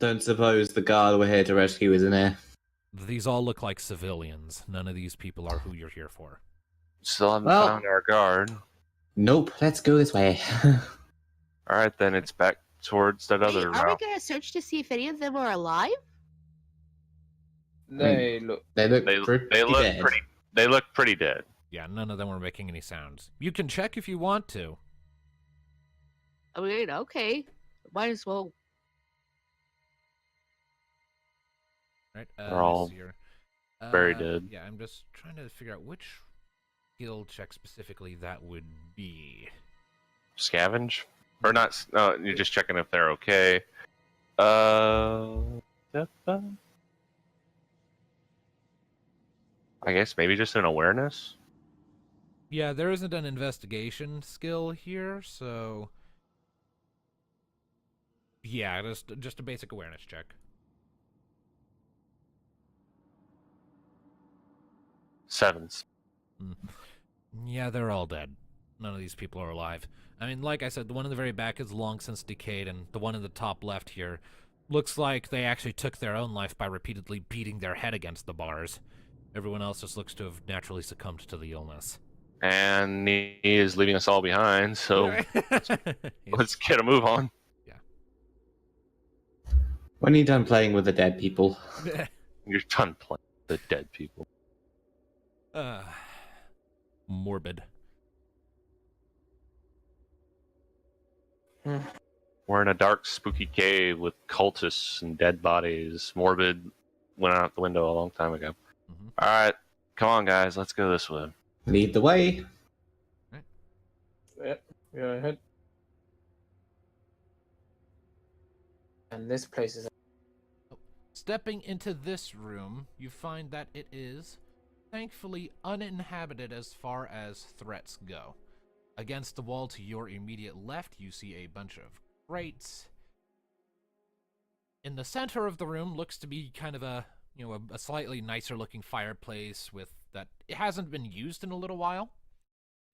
don't suppose the guard we're here to rescue is in here? These all look like civilians. None of these people are who you're here for. Still haven't Well- found our guard. Nope, let's go this way. Alright, then it's back towards that other Are we route. gonna search to see if any of them are alive? They look. They look They pretty look dead. pretty. They look pretty dead. Yeah, none of them were making any sounds. You can check if you want to. I mean, okay. Might as well. Right? They're all let's see here. very dead. Yeah, I'm just trying to figure out which skill check specifically that would be. Scavenge, or not? You're just checking if they're okay. I guess maybe just an awareness. Yeah, there isn't an investigation skill here, so yeah, just a basic awareness check. Sevens. Yeah, they're all dead. None of these people are alive. I mean, like I said, the one in the very back is long since decayed, and the one in the top left here looks like they actually took their own life by repeatedly beating their head against the bars. Everyone else just looks to have naturally succumbed to the illness. And he is leaving us all behind, so let's get a move on. When are you done playing with the dead people? You're done playing the dead people. Morbid. We're in a dark, spooky cave with cultists and dead bodies. Morbid went out the window a long time ago. Mm-hmm. Alright, come on, guys, let's go this way. Lead the way. Yep. Go ahead. And this place is. Stepping into this room, you find that it is thankfully uninhabited as far as threats go. Against the wall to your immediate left, you see a bunch of crates. In the center of the room looks to be kind of a slightly nicer looking fireplace with that it hasn't been used in a little while.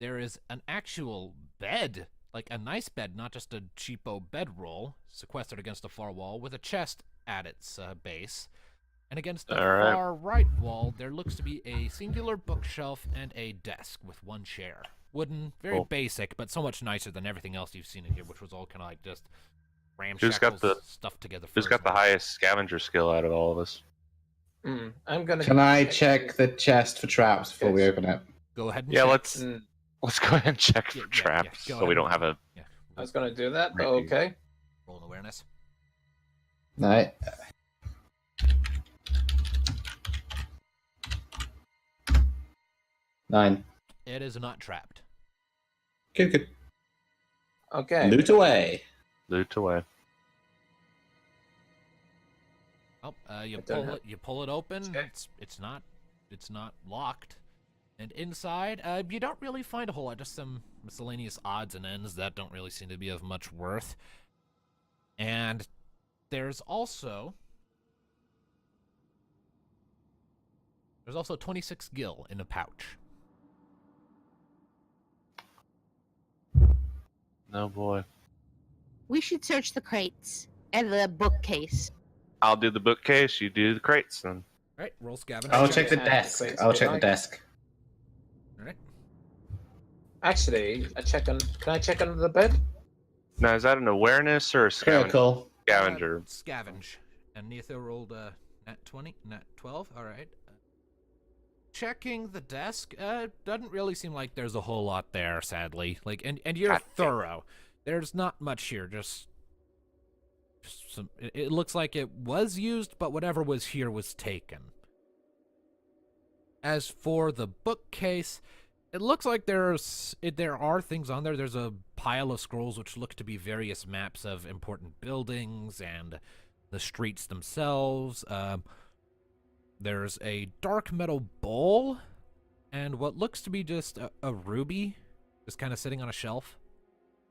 There is an actual bed, like a nice bed, not just a cheapo bedroll, sequestered against a far wall with a chest at its base. And against the far right wall, there looks to be a singular bookshelf and a desk with one chair. Wooden, very basic, but so much nicer than everything else you've seen in here, which was all kind of like just ramshackle stuff together. Who's got the highest scavenger skill out of all of us? I'm gonna. Can I check the chest for traps before we open it? Go ahead and Yeah, check. let's go ahead and check for traps, go so we ahead. don't have a. Yeah. I was gonna do that, but Repeat. okay. Roll an awareness. No. 9. It is not trapped. Good. Okay. Loot away. Loot away. Oh, don't have- you pull it open. Okay. It's not locked. And inside, you don't really find a whole lot. Just some miscellaneous odds and ends that don't really seem to be of much worth. And there's also 26 gil in a pouch. No boy. We should search the crates and the bookcase. I'll do the bookcase. You do the crates, then. All right, roll scavenger. I'll check check the the desk. crates I'll check the behind. desk. All right. Actually, Can I check under the bed? Now, is that an awareness or a Critical. scavenger? Scavenge. And Neitho rolled a nat 20, nat 12. All right. Checking the desk, doesn't really seem like there's a whole lot there, sadly. Like, and you're thorough. There's not much here. Just some. It looks like it was used, but whatever was here was taken. As for the bookcase, it looks like there are things on there. There's a pile of scrolls which look to be various maps of important buildings and the streets themselves. There's a dark metal bowl and what looks to be just a ruby just kind of sitting on a shelf,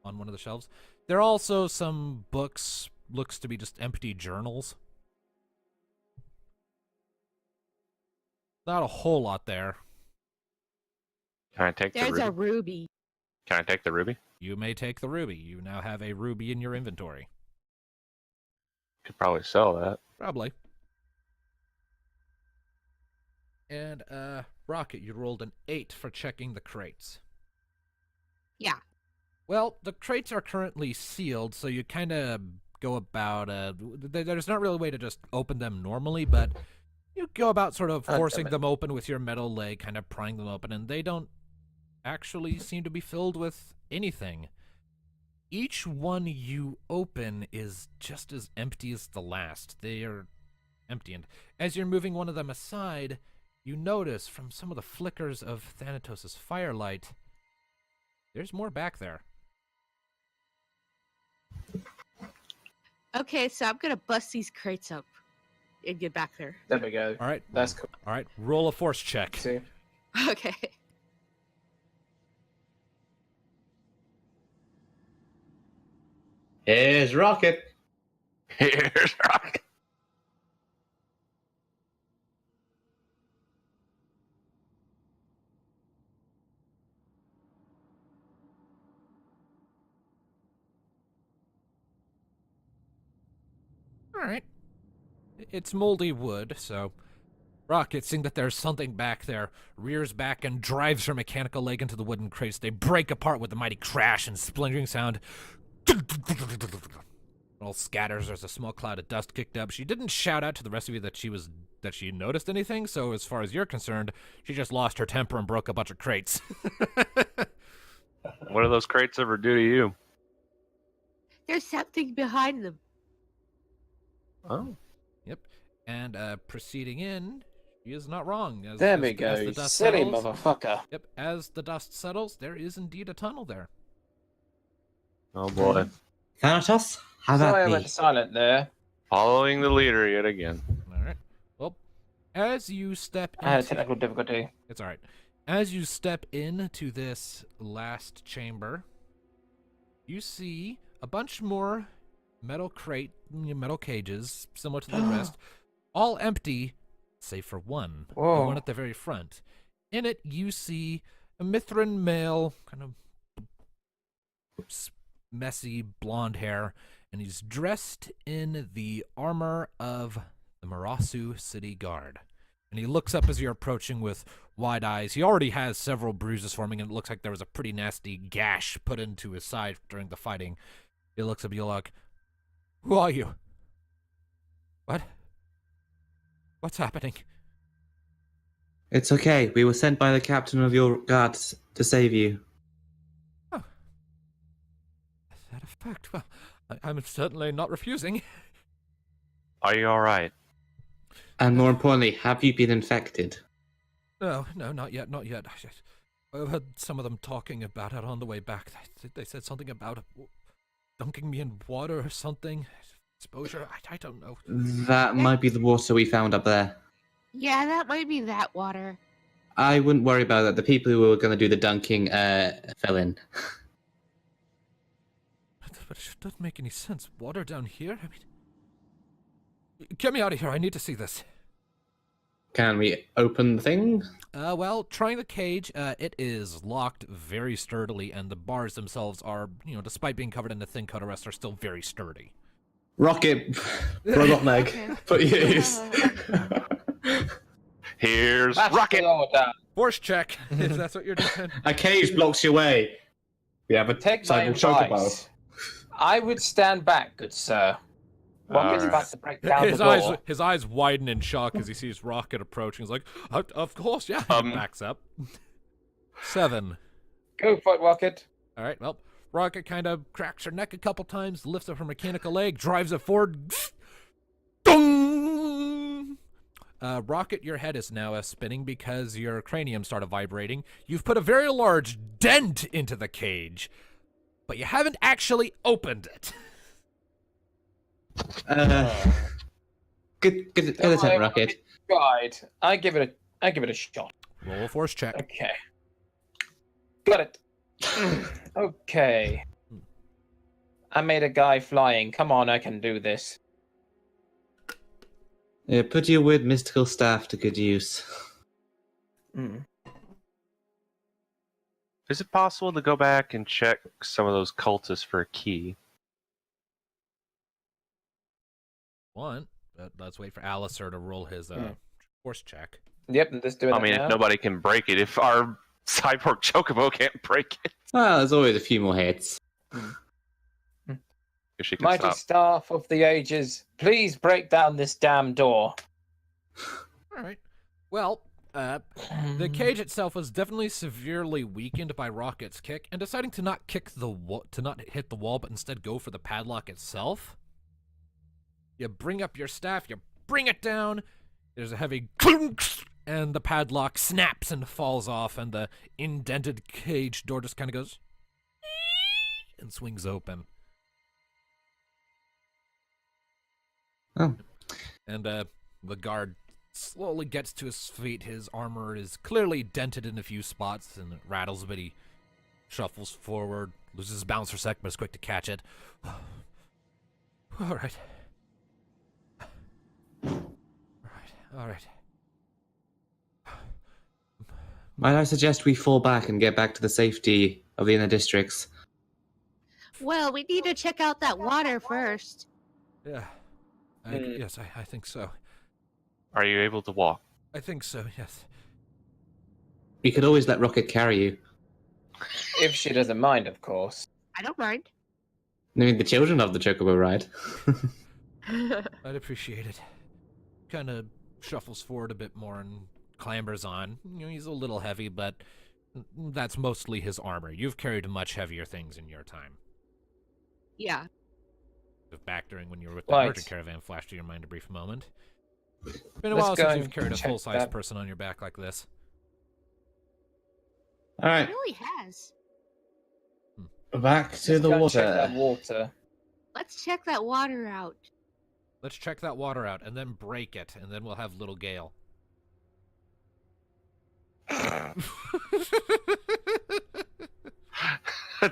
on one of the shelves. There are also some books, looks to be just empty journals. Not a whole lot there. Can I take the There's ruby? a ruby. Can I take the ruby? You may take the ruby. You now have a ruby in your inventory. Could probably sell that. Probably. And, Rocket, you rolled an 8 for checking the crates. Yeah. Well, the crates are currently sealed, so you kind of go about, there's not really a way to just open them normally, but you go about sort of God damn forcing it. them open with your metal leg, kind of prying them open, and they don't actually seem to be filled with anything. Each one you open is just as empty as the last. They are empty, and as you're moving one of them aside, you notice from some of the flickers of Thanatos' firelight, there's more back there. Okay, so I'm gonna bust these crates up and get back there. There we go. All right, That's cool. all right. Roll a force check. See? Okay. Here's Rocket. Here's Rocket. All right. It's moldy wood, so Rocket, seeing that there's something back there, rears back and drives her mechanical leg into the wooden crates. They break apart with a mighty crash and splintering sound. All scatters. There's a small cloud of dust kicked up. She didn't shout out to the rest of you that she noticed anything. So as far as you're concerned, she just lost her temper and broke a bunch of crates. What do those crates ever do to you? There's something behind them. Oh. Yep. And proceeding in, she is not wrong. There as we the go. dust Silly settles- motherfucker. Yep. As the dust settles, there is indeed a tunnel there. Oh boy. Thanatos, how Sorry I about went me? silent there. Following the leader yet again. All right. Well, as you step I had a into technical difficulty. It's all right. As you step into this last chamber, you see a bunch more metal cages, similar to the rest, all empty, save for one, the Whoa. one at the very front. In it, you see a Mithrin male, kind of messy blonde hair, and he's dressed in the armor of the Marasu City Guard. And he looks up as you're approaching with wide eyes. He already has several bruises forming, and it looks like there was a pretty nasty gash put into his side during the fighting. He looks up at you like, "Who are you? What? What's happening?" It's okay. We were sent by the captain of your guards to save you. Oh. Is that a fact? Well, I'm certainly not refusing. Are you alright? And more importantly, have you been infected? No, not yet, not yet. I heard some of them talking about it on the way back. They said something about dunking me in water or something. Exposure? I don't know. That might be the water we found up there. Yeah, that might be that water. I wouldn't worry about that. The people who were going to do the dunking fell in. But it doesn't make any sense. Water down here? I mean, get me out of here. I need to see this. Can we open the thing? Well, trying the cage, it is locked very sturdily, and the bars themselves are, despite being covered in a thin coat of rust, are still very sturdy. Rocket, robot Meg, Okay. put use. Here's Smash Rocket! the order. Force check, if that's what you're doing. A cage blocks your way. We have a Take my cycle chocobo. advice. I would stand back, good sir. Rocket's Alright. about to break down His the eyes, door. his eyes widen in shock as he sees Rocket approaching. He's like, "Of course, yeah." He backs up. 7. Go for it, Rocket. All right. Well, Rocket kind of cracks her neck a couple times, lifts up her mechanical leg, drives it forward. Dong! Rocket, your head is now spinning because your cranium started vibrating. You've put a very large dent into the cage, but you haven't actually opened it. Good attempt, Alright, Rocket. Right. I give it a shot. Roll a force check. Okay. Got it. Okay. I made a guy flying. Come on, I can do this. Yeah, put your weird mystical staff to good use. Mm. Is it possible to go back and check some of those cultists for a key? want, but let's wait for Alistair to roll his force check. Yep, I'm just doing I it mean, now. if nobody can break it, if our cyborg chocobo can't break it, Well, there's always a few more hits. if she can Mighty stop. staff of the ages, please break down this damn door. All right. Well, the cage itself was definitely severely weakened by Rocket's kick, and deciding to not hit the wall, but instead go for the padlock itself. You bring up your staff, you bring it down. There's a heavy clunk, and the padlock snaps and falls off, and the indented cage door just kind of goes and swings open. Oh. And the guard slowly gets to his feet. His armor is clearly dented in a few spots, and it rattles, but he shuffles forward, loses his balance for a sec, but is quick to catch it. All right. All right. Might I suggest we fall back and get back to the safety of the inner districts? Well, we need to check out that water first. Yeah. Yes, I think so. Are you able to walk? I think so, yes. We could always let Rocket carry you. If she doesn't mind, of course. I don't mind. I mean, the children love the chocobo ride. I'd appreciate it. Kind of shuffles forward a bit more and clambers on. You know, he's a little heavy, but that's mostly his armor. You've carried much heavier things in your time. Yeah. Back during when you were with the Right. merchant caravan flashed to your mind a brief moment. It's been a Let's while go since and you've carried a check full-size that. person on your back like this. All It right, really has. back to Let's the go and check that water. water. Let's check that water out. Let's check that water out and then break it, and then we'll have little Gale.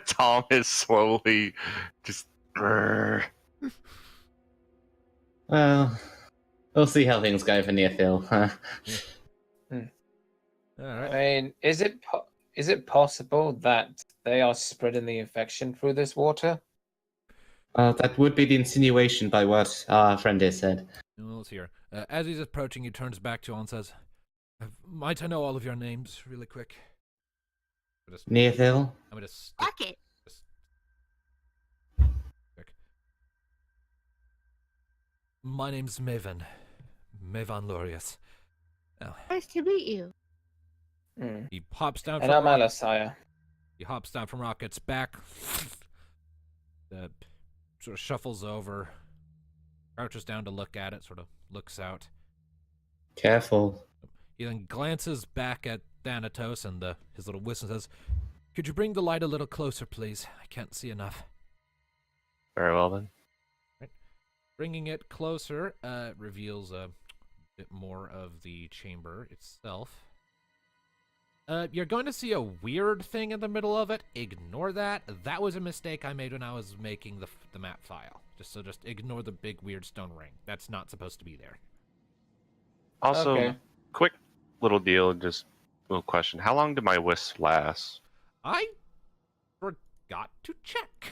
Tom is slowly just. Well, we'll see how things go for Neophil. Huh? All I right. mean, is it possible that they are spreading the infection through this water? That would be the insinuation by what our friend here said. Well, let's hear. As he's approaching, he turns back to you and says, "Might I know all of your names, really quick?" Neophil? I'm gonna stick Rocket. this quick. My name's Maven. Mavan Lorius. Nice to meet you. He hops down And from I'm Alasaya. He hops down from Rocket's back. Sort of shuffles over, crouches down to look at it, sort of looks out. Careful. He then glances back at Thanatos and his little whistle and says, "Could you bring the light a little closer, please? I can't see enough." Very well then. Bringing it closer reveals a bit more of the chamber itself. You're going to see a weird thing in the middle of it. Ignore that. That was a mistake I made when I was making the map file. Just ignore the big weird stone ring. That's not supposed to be there. Also, Okay. quick little deal, just little question. How long did my wisp last? I forgot to check.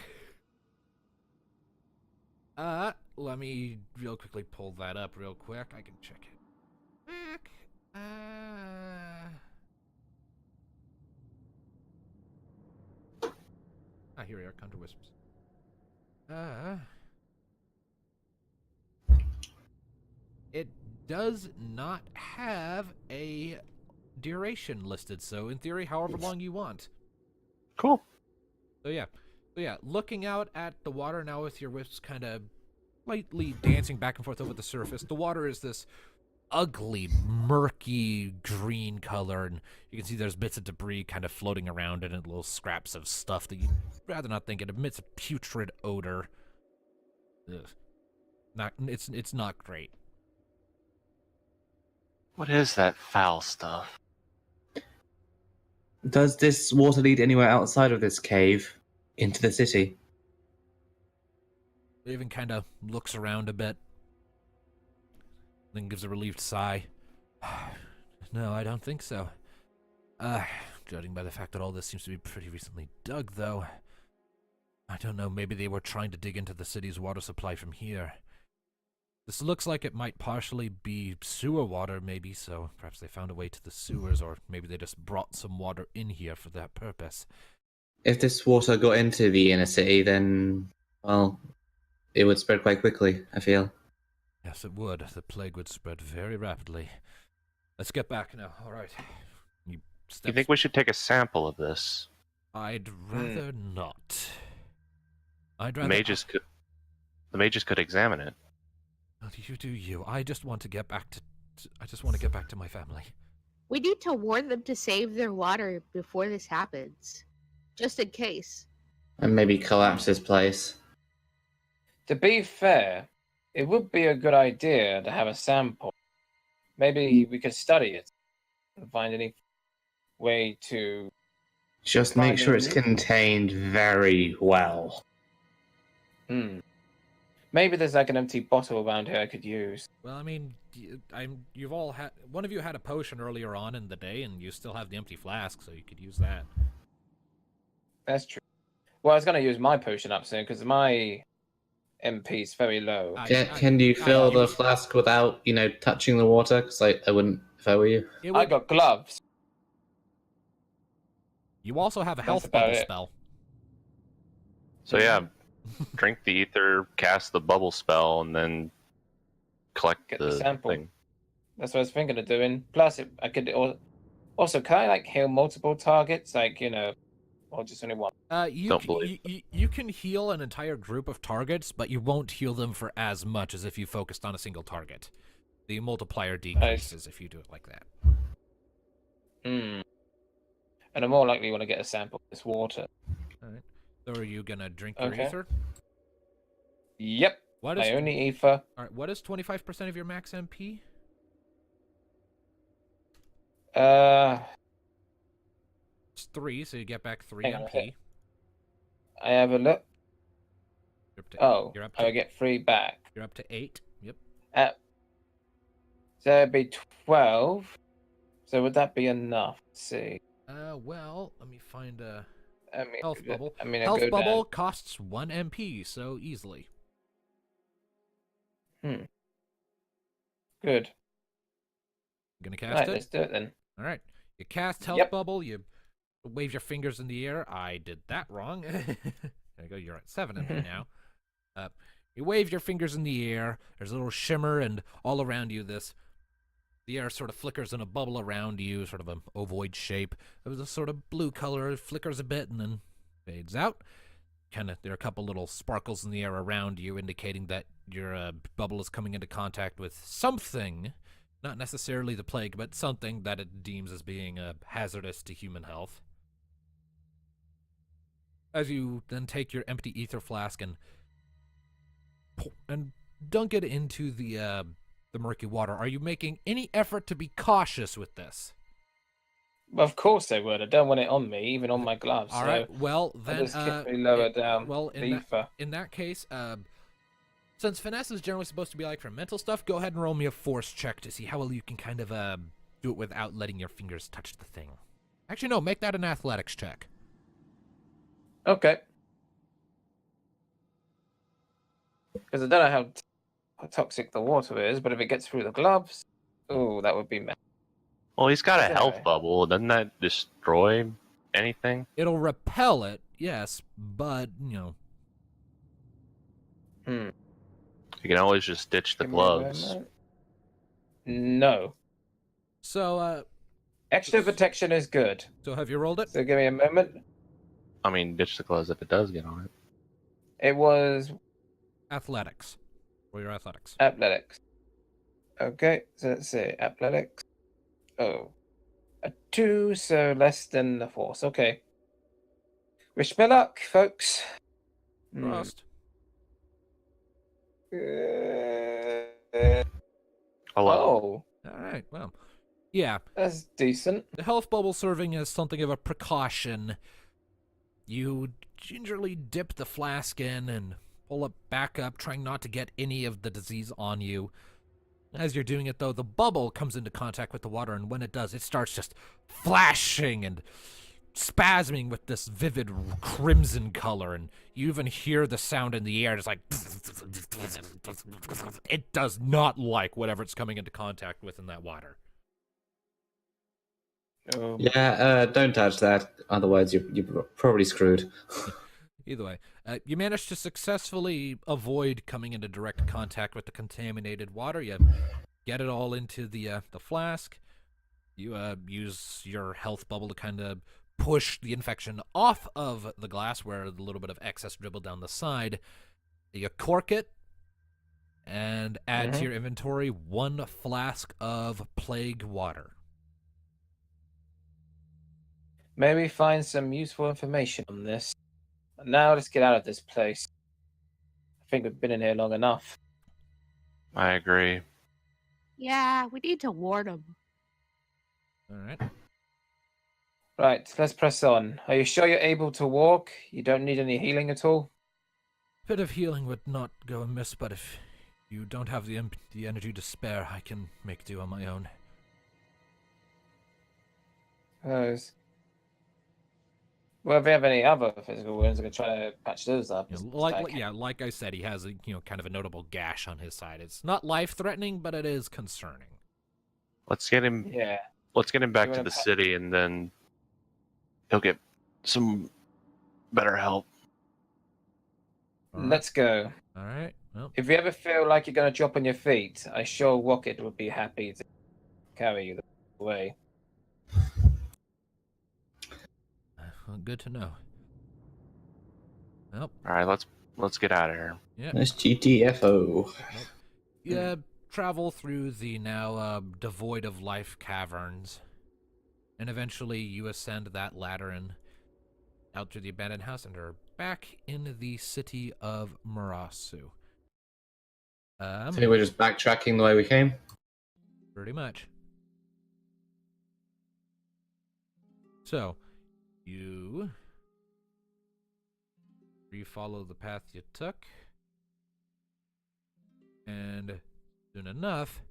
Let me real quickly pull that up real quick. I can check it. Back. Here we are, Counter Wisps. It does not have a duration listed, so in theory, however long you want. Cool. So yeah, looking out at the water now with your wisps kind of lightly dancing back and forth over the surface. The water is this ugly, murky green color, and you can see there's bits of debris kind of floating around it and little scraps of stuff that you'd rather not think. It emits a putrid odor. Ugh. It's not great. What is that foul stuff? Does this water lead anywhere outside of this cave into the city? Raven kind of looks around a bit, then gives a relieved sigh. No, I don't think so. Judging by the fact that all this seems to be pretty recently dug, though. I don't know, maybe they were trying to dig into the city's water supply from here. This looks like it might partially be sewer water, maybe, so perhaps they found a way to the sewers, or maybe they just brought some water in here for that purpose. If this water got into the inner city, then, well, it would spread quite quickly, I feel. Yes, it would. The plague would spread very rapidly. Let's get back now. All right. You You think we should take a sample of this? I'd rather not. I'd The rather. mages could examine it. Oh, you do you. I just want to get back to. I just want to get back to my family. We need to warn them to save their water before this happens. Just in case. And maybe collapse this place. To be fair, it would be a good idea to have a sample. Maybe we could study it and find any way to. Just make sure it's contained very well. Maybe there's like an empty bottle around here I could use. Well, I mean, you've all had. One of you had a potion earlier on in the day, and you still have the empty flask, so you could use that. That's true. Well, I was going to use my potion up soon because my MP is very low. Can you fill the flask without, touching the water? Because I wouldn't if I were you. I got gloves. You also have a That's health about bubble it. spell. So yeah, drink the ether, cast the bubble spell, and then collect Get the sample. thing. That's what I was thinking of doing. Plus, I could also can I like heal multiple targets, or just only one? You can heal an entire group of targets, but you won't heal them for as much as if you focused on a single target. The multiplier decreases if you do it like that. And I'm more likely want to get a sample of this water. All right. So are you gonna drink your Okay. ether? Yep. What is My only ether. All right. What is 25% of your max MP? It's 3, so you get back 3 Hang on a MP. sec. I have a look. You're up I to get 3 back. You're up to 8. Yep. So it'd be 12. So would that be enough? Let's see. Well, let me find a I mean, health bubble. I mean, Health bubble costs 1 MP, so easily. Good. Gonna cast Right, it? let's do it then. All right. You cast health Yep. bubble. You wave your fingers in the air. I did that wrong. There you go. You're at 7 MP now. You wave your fingers in the air. There's a little shimmer, and all around you, the air sort of flickers in a bubble around you, sort of an ovoid shape. It was a sort of blue color. It flickers a bit and then fades out. There are a couple little sparkles in the air around you, indicating that your bubble is coming into contact with something. Not necessarily the plague, but something that it deems as being hazardous to human health. As you then take your empty ether flask and dunk it into the murky water, are you making any effort to be cautious with this? Of course I would. I don't want it on me, even on my gloves. All right. Well, then, just keep me lower down. Well, the ether. in that case, since finesse is generally supposed to be like for mental stuff, go ahead and roll me a force check to see how well you can kind of do it without letting your fingers touch the thing. Actually, no, make that an athletics check. Okay. Because I don't know how toxic the water is, but if it gets through the gloves, oh, that would be mad. Well, he's got a Yeah. health bubble. Doesn't that destroy anything? It'll repel it, yes, but, You can always just ditch the Give me a gloves. moment. No. So, Extra protection is good. so have you rolled it? So give me a moment. I mean, ditch the gloves if it does get on it. It was Athletics. Roll your athletics. athletics. Okay, so let's see. Athletics. Oh. A 2, so less than the force. Okay. Wish me luck, folks. Frost. Hello. Oh, All right, well, yeah. that's decent. The health bubble serving as something of a precaution. You gingerly dip the flask in and pull it back up, trying not to get any of the disease on you. As you're doing it, though, the bubble comes into contact with the water, and when it does, it starts just flashing and spasming with this vivid crimson color, and you even hear the sound in the air. It's like it does not like whatever it's coming into contact with in that water. Yeah, don't touch that. Otherwise, you're probably screwed. Either way, you manage to successfully avoid coming into direct contact with the contaminated water. You get it all into the flask. You use your health bubble to kind of push the infection off of the glass where a little bit of excess dribbled down the side. You cork it and add to your inventory 1 flask of plague water. Maybe find some useful information on this. Now let's get out of this place. I think we've been in here long enough. I agree. Yeah, we need to warn them. All right. Right, let's press on. Are you sure you're able to walk? You don't need any healing at all? Bit of healing would not go amiss, but if you don't have the energy to spare, I can make do on my own. Suppose. Well, if we have any other physical wounds, I can try to patch those up. Like I said, he has a kind of a notable gash on his side. It's not life-threatening, but it is concerning. Let's get him. Yeah. Let's get him back You to wanna the city, and then he'll get some better help. All right. Let's go. All right. Well, If you ever feel like you're going to drop on your feet, I sure Rocket would be happy to carry you away. well, good to know. Well, All right, let's get out of here. yeah. Nice GTFO. You travel through the now devoid of life caverns, and eventually you ascend that ladder and out through the abandoned house and are back in the city of Murasu. So we're just backtracking the way we came. Pretty much. So, you follow the path you took, and soon enough,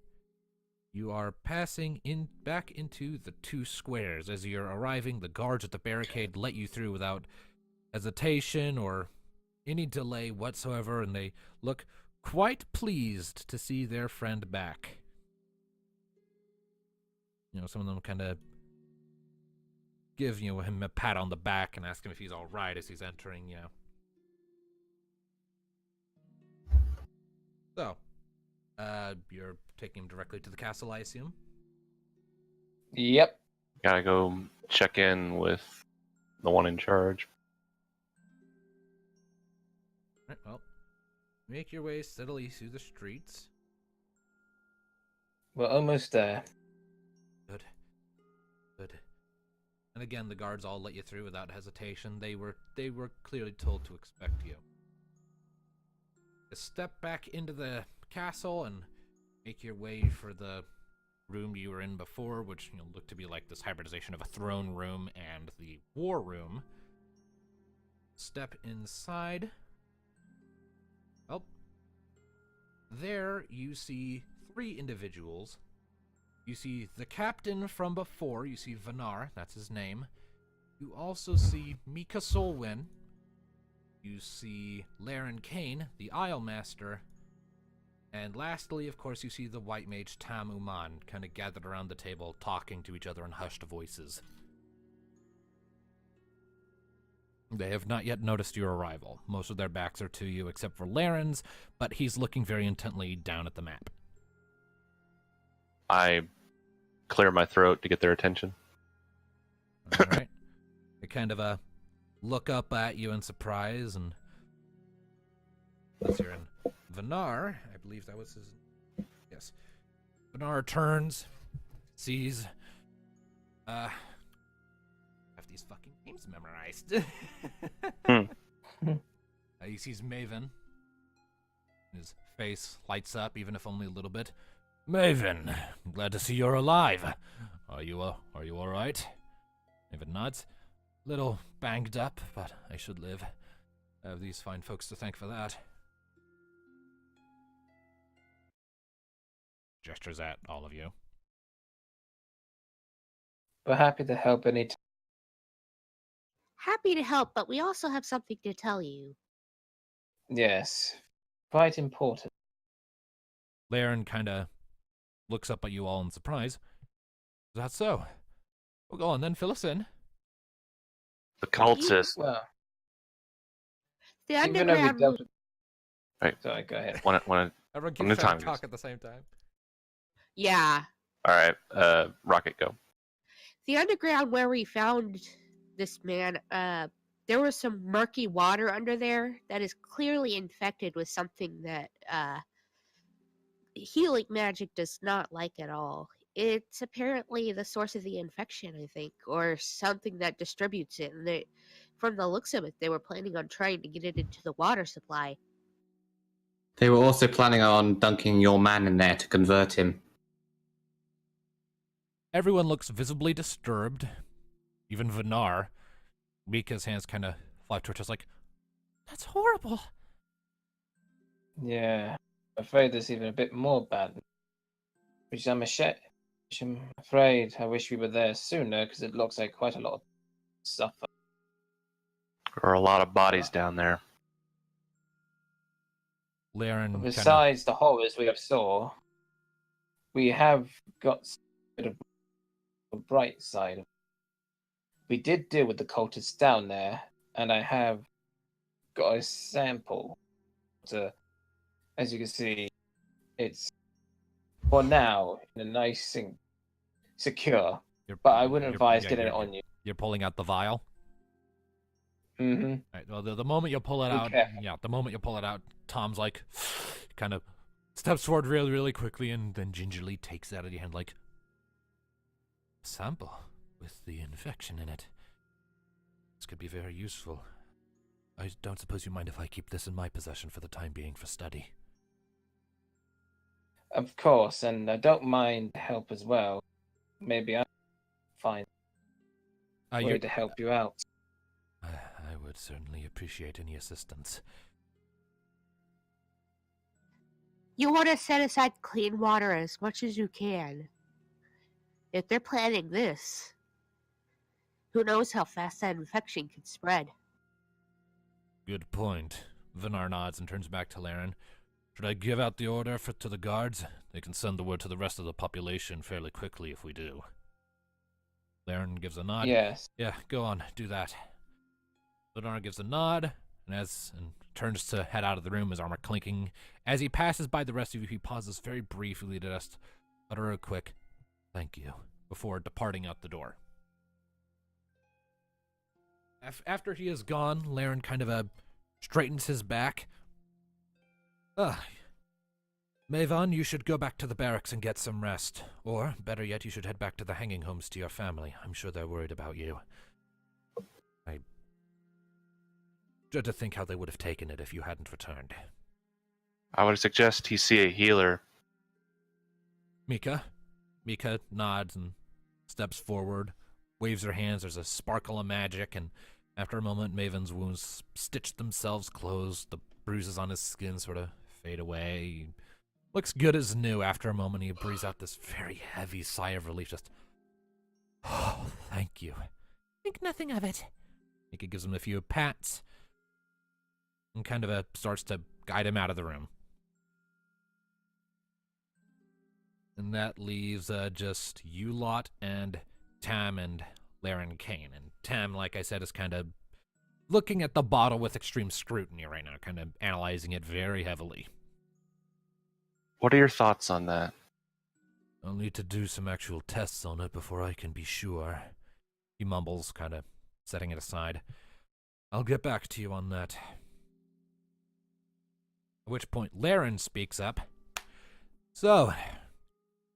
you are passing back into the 2 squares. As you're arriving, the guards at the barricade let you through without hesitation or any delay whatsoever, and they look quite pleased to see their friend back. Some of them kind of give him a pat on the back and ask him if he's all right as he's entering. So, you're taking him directly to the castle, I assume? Yep. Gotta go check in with the one in charge. Alright, well, make your way steadily through the streets. We're almost there. Good. And again, the guards all let you through without hesitation. They were clearly told to expect you. You step back into the castle and make your way for the room you were in before, which looked to be like this hybridization of a throne room and the war room. Step inside. Well, there you see 3 individuals. You see the captain from before. You see Vanar, that's his name. You also see Mika Solwyn. You see Laren Kane, the Isle Master. And lastly, of course, you see the white mage Tam Uman kind of gathered around the table, talking to each other in hushed voices. They have not yet noticed your arrival. Most of their backs are to you, except for Laren's, but he's looking very intently down at the map. I clear my throat to get their attention. All right. They kind of look up at you in surprise, and once you're in Vanar, I believe that was his. Yes. Vanar turns, sees. I have these fucking names memorized. He sees Maven. His face lights up, even if only a little bit. Maven, I'm glad to see you're alive. Are you all right? Maven nods. Little banged up, but I should live. I have these fine folks to thank for that. Gestures at all of you. We're happy to help any Happy to help, but we also have something to tell you. Yes, quite important. Laren kind of looks up at you all in surprise. Is that so? Well, go on then, fill us in. The cultist. Well, The even though we underground. dealt with... Right. Sorry, go ahead. One Everyone When the keeps trying time to goes. talk at the same time. Yeah. All right. Rocket, go. The underground where we found this man, there was some murky water under there that is clearly infected with something that healing magic does not like at all. It's apparently the source of the infection, I think, or something that distributes it. And from the looks of it, they were planning on trying to get it into the water supply. They were also planning on dunking your man in there to convert him. Everyone looks visibly disturbed. Even Vinar. Mika's hands kind of fly towards us like, that's horrible. Yeah, I'm afraid there's even a bit more bad. Which I'm afraid I wish we were there sooner, because it looks like quite a lot of suffer. There are a lot of bodies down there. Laren kind of... Besides the horrors we have saw, we have got a bit of a bright side. We did deal with the cultists down there, and I have got a sample. As you can see, it's for now in a nice and secure. But I wouldn't advise getting it on you. You're pulling out the vial? Mm-hmm. Right, well, the moment you pull it out, the moment you pull it out, Tom's like, kind of steps forward really, really quickly and then gingerly takes it out of your hand like, sample with the infection in it. This could be very useful. I don't suppose you mind if I keep this in my possession for the time being for study. Of course, and I don't mind help as well. Maybe I'll find a way to help you out. I would certainly appreciate any assistance. You want to set aside clean water as much as you can. If they're planning this, who knows how fast that infection could spread. Good point. Vinar nods and turns back to Laren. Should I give out the order to the guards? They can send the word to the rest of the population fairly quickly if we do. Laren gives a nod. Yes. Yeah, go on, do that. Vinar gives a nod and turns to head out of the room, his armor clinking. As he passes by the rest of you, he pauses very briefly to just utter a quick thank you before departing out the door. After he is gone, Laren kind of straightens his back. Maven, you should go back to the barracks and get some rest. Or, better yet, you should head back to the hanging homes to your family. I'm sure they're worried about you. I dread to think how they would have taken it if you hadn't returned. I would suggest he see a healer. Mika nods and steps forward, waves her hands. There's a sparkle of magic, and after a moment, Maven's wounds stitch themselves closed. The bruises on his skin sort of fade away. He looks good as new. After a moment, he breathes out this very heavy sigh of relief. Just, oh, thank you. Think nothing of it. Mika gives him a few pats and kind of starts to guide him out of the room. And that leaves just you lot and Tam and Laren Kane. And Tam, like I said, is kind of looking at the bottle with extreme scrutiny right now, kind of analyzing it very heavily. What are your thoughts on that? I'll need to do some actual tests on it before I can be sure. He mumbles, kind of setting it aside. I'll get back to you on that. At which point Laren speaks up. So,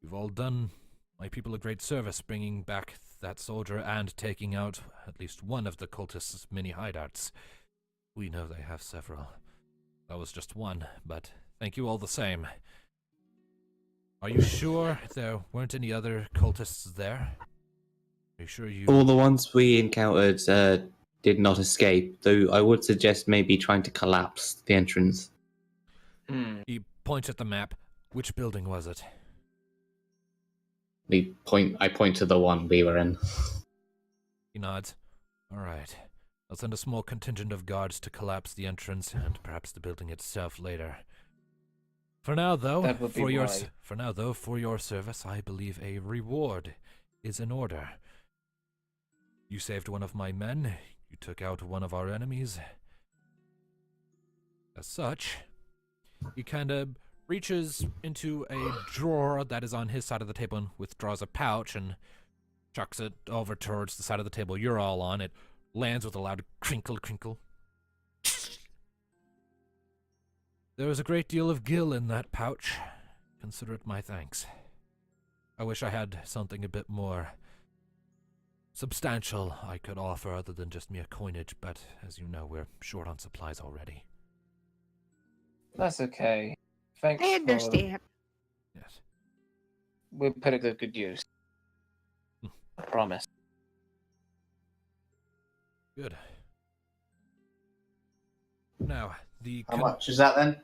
you've all done my people a great service bringing back that soldier and taking out at least one of the cultists' mini hideouts. We know they have several. That was just one, but thank you all the same. Are you sure there weren't any other cultists there? Are you sure you... All the ones we encountered did not escape, though I would suggest maybe trying to collapse the entrance. He points at the map. Which building was it? I point to the one we were in. He nods. All right. I'll send a small contingent of guards to collapse the entrance and perhaps the building itself later. For now, though, That would be wise. for your service, I believe a reward is in order. You saved one of my men. You took out one of our enemies. As such, he kind of reaches into a drawer that is on his side of the table and withdraws a pouch and chucks it over towards the side of the table you're all on. It lands with a loud crinkle, crinkle. There was a great deal of gil in that pouch. Consider it my thanks. I wish I had something a bit more substantial I could offer other than just mere coinage, but as you know, we're short on supplies already. That's okay. Thanks. I understand. Yes. We'll put it to good use. I promise. Good. Now, the How much is that then?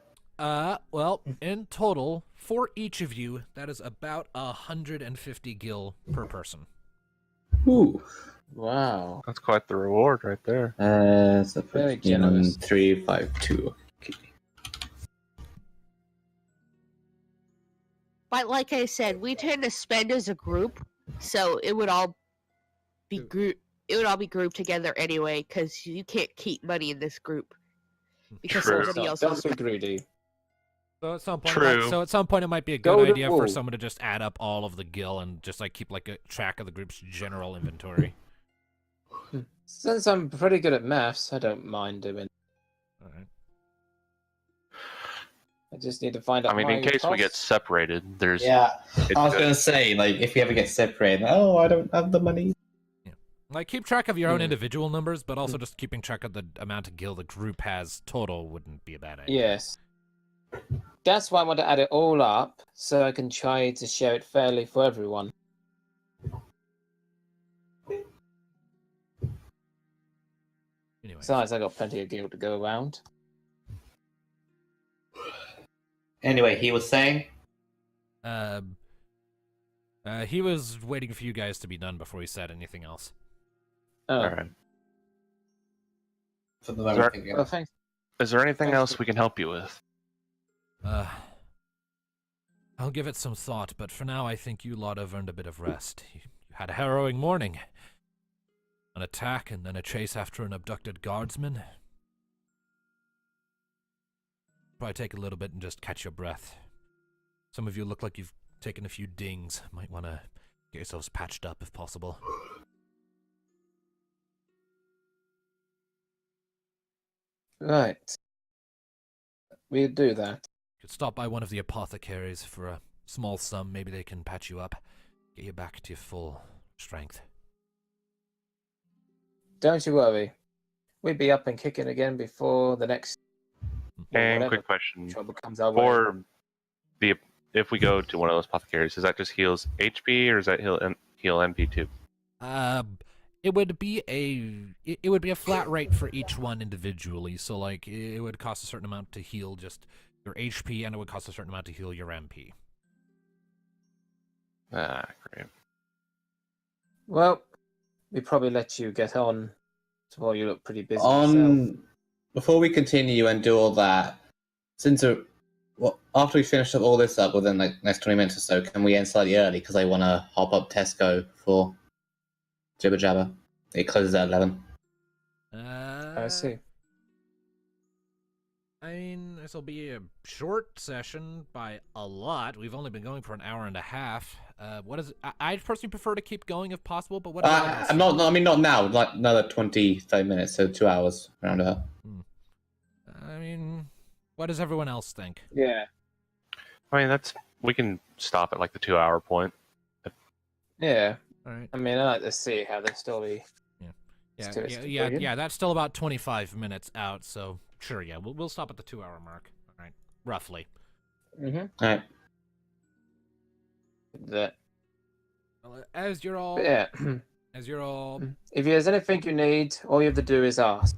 well, in total, for each of you, that is about 150 gil per person. Ooh. Wow. That's quite the reward right there. So Very 15 on generous. 352. Okay. But like I said, we tend to spend as a group, so it would all be grouped together anyway, because you can't keep money in this group because True. somebody else Don't owns be it. greedy. So at some point, True. it might be a Go good to idea war. for someone to just add up all of the gil and just like keep like a track of the group's general inventory. Since I'm pretty good at maths, I don't mind doing. All right. I just need to find out. I mean, in my case we get costs. separated, there's Yeah, it's I was good. gonna say, like, if you ever get separated, oh, I don't have the money. Like keep track of your own Hmm. individual numbers, but also just keeping track of the amount of gil the group has total wouldn't be a bad idea. Yes. That's why I want to add it all up, so I can try to share it fairly for everyone. Anyway, Besides, I got plenty of gil to go around. Anyway, he was saying. he was waiting for you guys to be done before he said anything else. Oh, All right. For the Sorry. moment, thinking, well, thanks. Is there anything Thanks else for- we can help you with? I'll give it some thought, but for now I think you lot have earned a bit of rest. You had a harrowing morning. An attack and then a chase after an abducted guardsman. Probably take a little bit and just catch your breath. Some of you look like you've taken a few dings. Might want to get yourselves patched up if possible. Right. We'll do that. Could stop by one of the apothecaries for a small sum. Maybe they can patch you up, get you back to your full strength. Don't you worry. We'll be up and kicking again before the next And whatever quick question: trouble comes our way. for the if we go to one of those apothecaries, does that just heals HP or does that heal MP too? It would be a flat rate for each one individually. So like it would cost a certain amount to heal just your HP, and it would cost a certain amount to heal your MP. Ah, great. Well, we probably let you get on. While you look pretty busy yourself. Before we continue and do all that, after we finish up all this up within like next 20 minutes or so, can we end slightly early? Because I want to hop up Tesco for Jibber Jabber. It closes at 11. I see. I mean, this will be a short session by a lot. We've only been going for an hour and a half. What is it? I personally prefer to keep going if possible, but what? I'm not. I mean, not now. Like another 20, 30 minutes, so 2 hours around about. I mean, what does everyone else think? Yeah. I mean, we can stop at like the 2 hour point. Yeah. All right. I mean, I like to see how the story. Yeah. That's still about 25 minutes out. So sure, yeah, we'll stop at the 2 hour mark. All right, roughly. Mm-hmm. All right. That. Well, as you're all, But yeah. If there's anything you need, all you have to do is ask.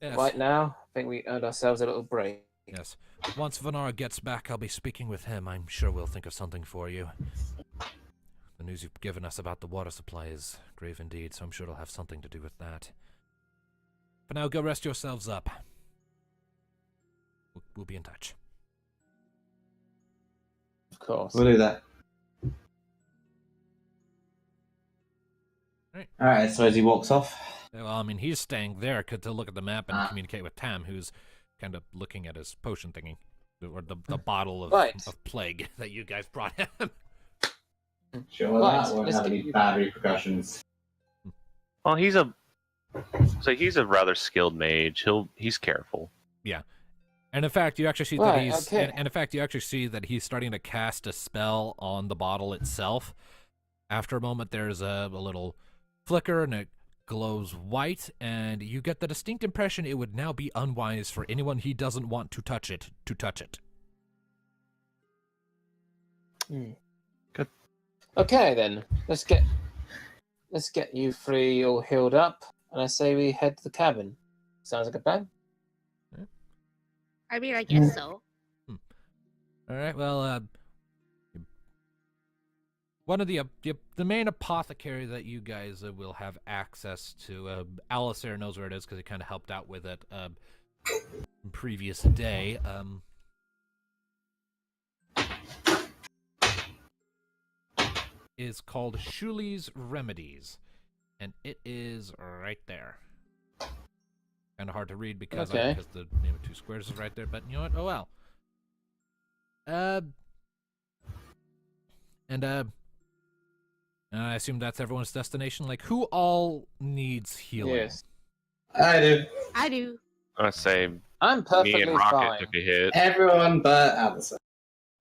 Yes. Right now, I think we earned ourselves a little break. Yes. Once Venara gets back, I'll be speaking with him. I'm sure we'll think of something for you. The news you've given us about the water supply is grave indeed, so I'm sure it'll have something to do with that. but now go rest yourselves up. We'll be in touch. Of course. We'll do that. Alright, so as he walks off. Well, I mean, he's staying there to look at the map and Ah. communicate with Tam, who's kind of looking at his potion thingy. Or the bottle of, Right. of plague that you guys brought him. Sure, Right, that won't let's have get any you- bad repercussions. Well, he's a rather skilled mage. He's careful. And in fact, you actually see that Right, he's okay. and in fact, you actually see that he's starting to cast a spell on the bottle itself. After a moment, there's a little flicker and it glows white, and you get the distinct impression it would now be unwise for anyone he doesn't want to touch it to touch it. Good. Okay then, let's get you three all healed up, and I say we head to the cabin. Sounds like a plan. I mean, I guess so. All right. Well, one of the main apothecary that you guys will have access to. Alistair knows where it is because he kind of helped out with it previous day. Is called Shuli's Remedies, and it is right there. Kind of hard to read because Okay. because the name of two squares is right there, but you know what? Oh well. And I assume that's everyone's destination. Like, who all needs healing? Yes, I do. I do. I say I'm me perfectly and Rocket fine. took a hit. Everyone but Allison.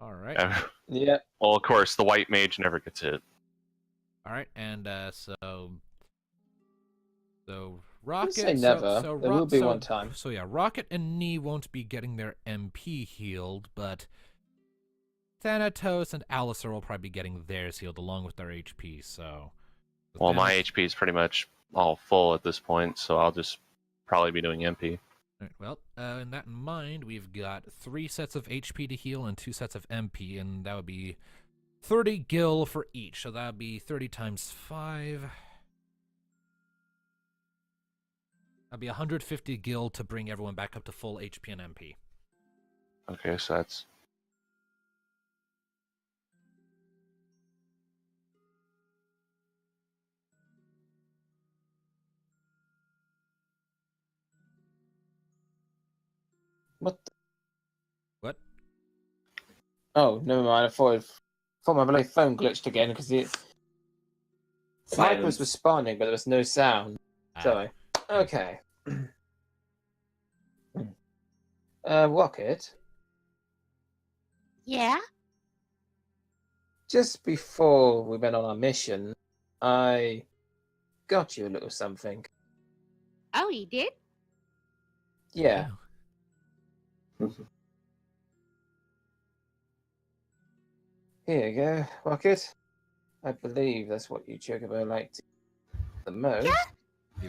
All right. Yeah, Well, of course, the white mage never gets hit. All right, and so Rocket. say never. So, There will be one time. So yeah, Rocket and Nee won't be getting their MP healed, but Thanatos and Alistair will probably be getting theirs healed along with their HP. So. Well, my Thanatos- HP is pretty much all full at this point, so I'll just probably be doing MP. All right, well, in that in mind, we've got 3 sets of HP to heal and 2 sets of MP, and that would be 30 gil for each. So that would be 30 times 5. That'd be 150 gil to bring everyone back up to full HP and MP. Okay, so that's what? What? Oh, never mind. I thought my bloody phone glitched again because the snipers Silence. were spawning, but there was no sound. Sorry. Okay. Rocket. Yeah? Just before we went on our mission, I got you a little something. Oh, you did? Yeah. Here you go, Rocket. I believe that's what you Chocobo liked the most.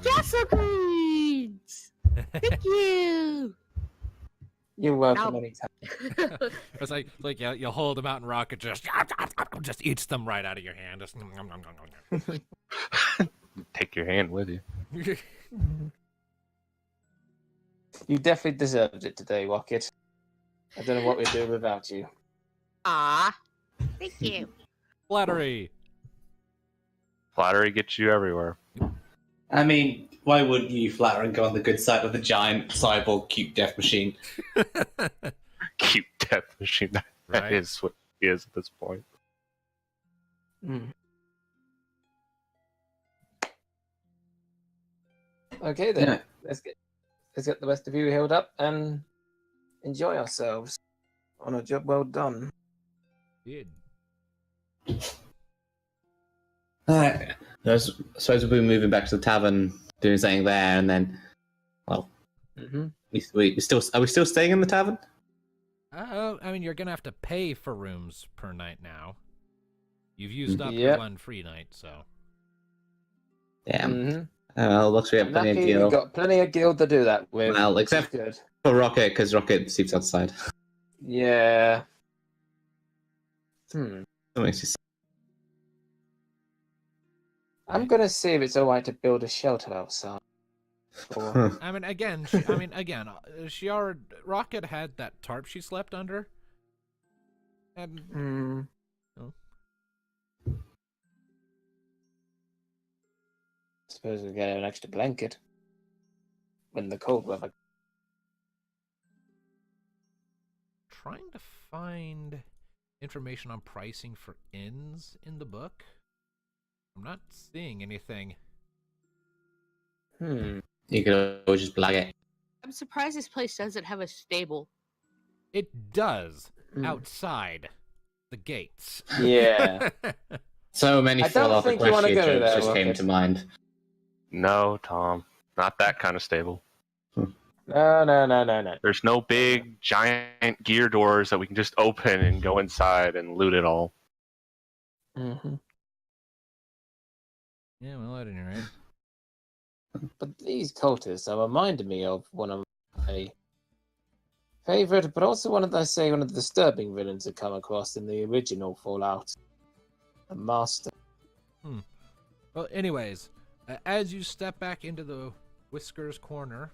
Castle Greens! Thank you! You're welcome No. anytime. It's like you hold them out and Rocket just eats them right out of your hand. Just, take your hand with you. You definitely deserved it today, Rocket. I don't know what we'd do without you. Ah, thank you. Flattery. Flattery gets you everywhere. I mean, why wouldn't you flatter and go on the good side of the giant cyborg cute death machine? Cute death machine. That Right. is what he is at this point. Okay then, Yeah. let's get the rest of you healed up and enjoy ourselves on a job well done. Good. Alright. I suppose we'll be moving back to the tavern, doing something there, and then, well, Mm-hmm. we still are we still staying in the tavern? I mean, you're gonna have to pay for rooms per night now. You've used up Yep. your one free night, so. Yeah. Mm-hmm. Well, looks we have plenty of Lucky we gil. got plenty of gil to do that with. Well, which except- is good. For Rocket, because Rocket sleeps outside. Yeah. That makes you sad. I'm gonna see if it's alright to build a shelter outside. Or... I mean, again, she already Rocket had that tarp she slept under, and Suppose we get an extra blanket when the cold weather. trying to find information on pricing for inns in the book. I'm not seeing anything. You could always just blag it. I'm surprised this place doesn't have a stable. It does outside the gates. Yeah. So many I don't Fallout think you wanna Equestria go jokes there, just came Rocket. to mind. No, Tom, not that kind of stable. No. There's no big, giant gear doors that we can just open and go inside and loot it all. Mm-hmm. Yeah, well, at any rate. But these cultists are reminding me of one of my favorite, but also one of the disturbing villains I come across in the original Fallout. The Master. Well, anyways, as you step back into the Whiskers corner,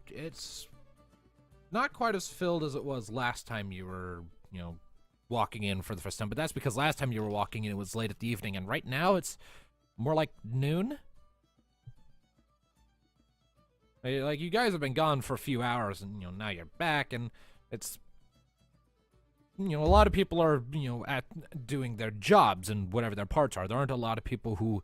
it's not quite as filled as it was last time you were, walking in for the first time. But that's because last time you were walking in, it was late at the evening, and right now it's more like noon. Like, you guys have been gone for a few hours, and now you're back, and it's a lot of people are at doing their jobs and whatever their parts are. There aren't a lot of people who